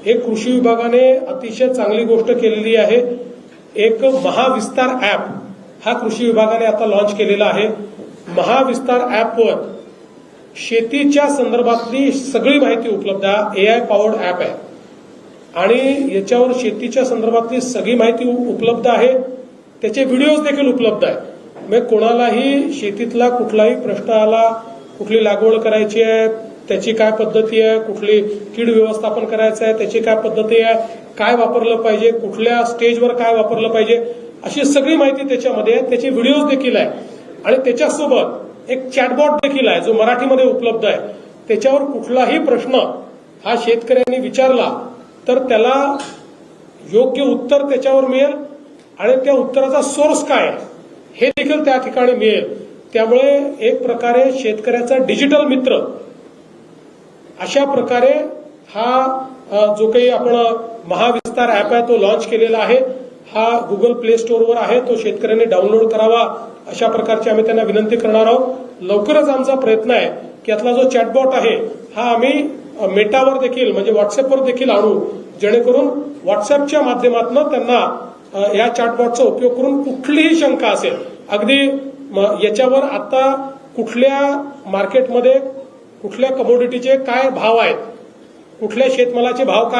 एक कृषी विभागाने अतिशय चांगली गोष्ट केलेली आहे। एक महाविस्तार ॲप हा कृषी विभागाने आता लॉन्च केलेला आहे। महाविस्तार ॲपवर शेतीच्या संदर्भातली सगळी माहिती उपलब्ध आहे। एआय पॉवर्ड ॲप आहे आणि याच्यावर शेतीच्या संदर्भातली सगळी माहिती उपलब्ध आहे। त्याचे व्हिडिओज देखील उपलब्ध आहे। म्हणजे कोणालाही शेतीतला कुठलाही प्रश्न आला, कुठली लागवड करायची आहे, त्याची काय पद्धती आहे, कुठली कीड व्यवस्थापन करायचं आहे, त्याची काय पद्धती आहे, काय वापरलं पाहिजे, कुठल्या स्टेजवर काय वापरलं पाहिजे, अशी सगळी माहिती त्याच्यामध्ये आहे। त्याचे व्हिडिओज देखील आहे आणि त्याच्यासोबत एक चॅटबॉट देखील आहे जो मराठीमध्ये उपलब्ध आहे। त्याच्यावर कुठलाही प्रश्न हा शेतकऱ्यांनी विचारला तर त्याला योग्य उत्तर त्याच्यावर मिळेल आणि त्या उत्तराचा सोर्स काय आहे हे देखील त्या ठिकाणी मिळेल। त्यामुळे एक प्रकारे शेतकऱ्याचा डिजिटल मित्र अशा प्रकारे हा जो काही आपण महाविस्तार ॲप आहे तो लॉन्च केलेला आहे। हा गुगल प्ले स्टोअरवर आहे, तो शेतकऱ्यांनी डाउनलोड करावा अशा प्रकारची आम्ही त्यांना विनंती करणार आहोत। लवकरच आमचा प्रयत्न आहे की यातला जो चॅटबॉट आहे हा आम्ही मेटावर देखील म्हणजे व्हॉट्सअपवर देखील आणू, जेणेकरून व्हॉट्सअपच्या माध्यमातून त्यांना या चॅटबॉटचा उपयोग करून कुठलीही शंका असेल, अगदी याच्यावर आता कुठल्या मार्केटमध्ये कुठल्या कमोडिटीचे काय भाव आहेत, कुठल्या शेतमालाचे भाव काय